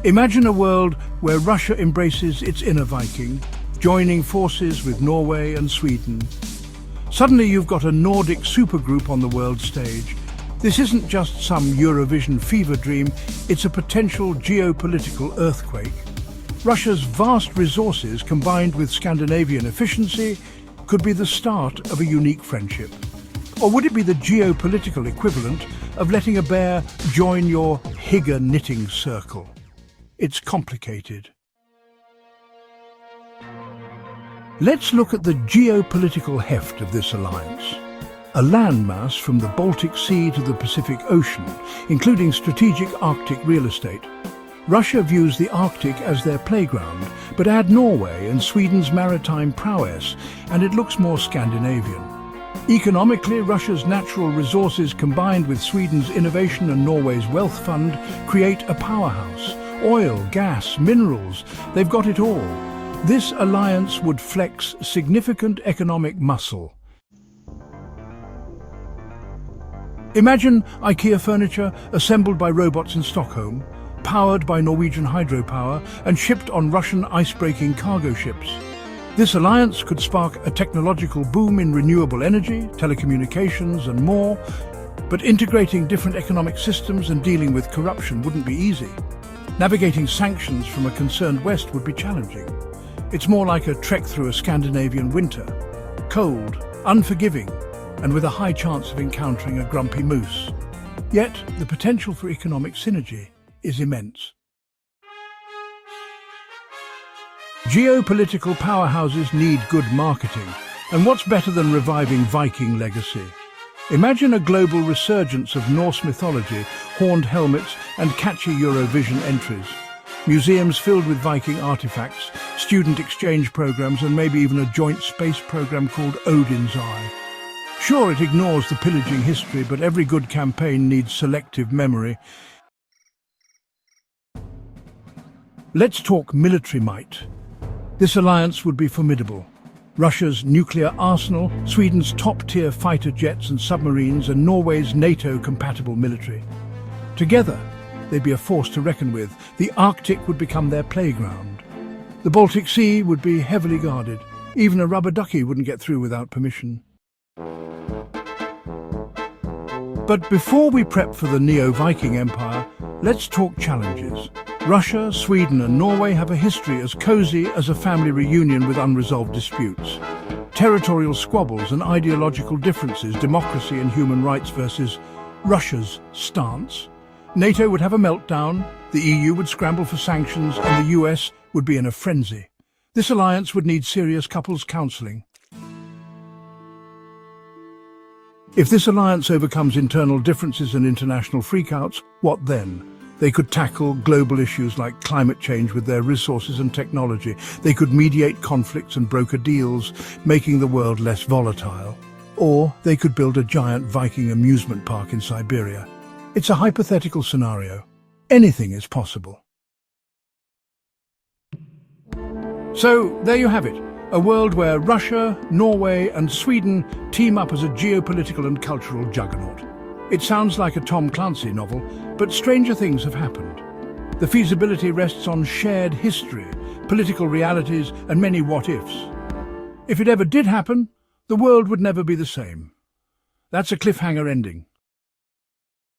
Imagine a world where Russia embraces its inner Viking, joining forces with Norway and Sweden. Suddenly you've got a Nordic supergroup on the world stage. This isn't just some Eurovision fever dream, it's a potential geopolitical earthquake. Russia's vast resources combined with Scandinavian efficiency could be the start of a unique friendship. Or would it be the geopolitical equivalent of letting a bear join your Hygge knitting circle? It's complicated. Let's look at the geopolitical heft of this alliance. A landmass from the Baltic Sea to the Pacific Ocean, including strategic Arctic real estate. Russia views the Arctic as their playground, but add Norway and Sweden's maritime prowess, and it looks more Scandinavian. Economically, Russia's natural resources combined with Sweden's innovation and Norway's wealth fund create a powerhouse. Oil, gas, minerals, they've got it all. This alliance would flex significant economic muscle. Imagine IKEA furniture assembled by robots in Stockholm, powered by Norwegian hydropower and shipped on Russian ice-breaking cargo ships. This alliance could spark a technological boom in renewable energy, telecommunications and more, but integrating different economic systems and dealing with corruption wouldn't be easy. Navigating sanctions from a concerned West would be challenging. It's more like a trek through a Scandinavian winter. Cold, unforgiving, and with a high chance of encountering a grumpy moose. Yet, the potential for economic synergy is immense. Geopolitical powerhouses need good marketing, and what's better than reviving Viking legacy? Imagine a global resurgence of Norse mythology, horned helmets and catchy Eurovision entries. Museums filled with Viking artifacts, student exchange programs and maybe even a joint space program called Odin's Eye. Sure, it ignores the pillaging history, but every good campaign needs selective memory. Let's talk military might. This alliance would be formidable. Russia's nuclear arsenal, Sweden's top-tier fighter jets and submarines, and Norway's NATO-compatible military. Together, they'd be a force to reckon with. The Arctic would become their playground. The Baltic Sea would be heavily guarded. Even a rubber ducky wouldn't get through without permission. But before we prep for the Neo-Viking Empire, let's talk challenges. Russia, Sweden and Norway have a history as cozy as a family reunion with unresolved disputes. Territorial squabbles and ideological differences, democracy and human rights versus Russia's stance. NATO would have a meltdown, the EU would scramble for sanctions and the US would be in a frenzy. This alliance would need serious couples counselling. If this alliance overcomes internal differences and international freakouts, what then? They could tackle global issues like climate change with their resources and technology. They could mediate conflicts and broker deals, making the world less volatile. Or they could build a giant Viking amusement park in Siberia. It's a hypothetical scenario. Anything is possible. So, there you have it. A world where Russia, Norway and Sweden team up as a geopolitical and cultural juggernaut. It sounds like a Tom Clancy novel, but stranger things have happened. The feasibility rests on shared history, political realities and many what-ifs. If it ever did happen, the world would never be the same. That's a cliffhanger ending.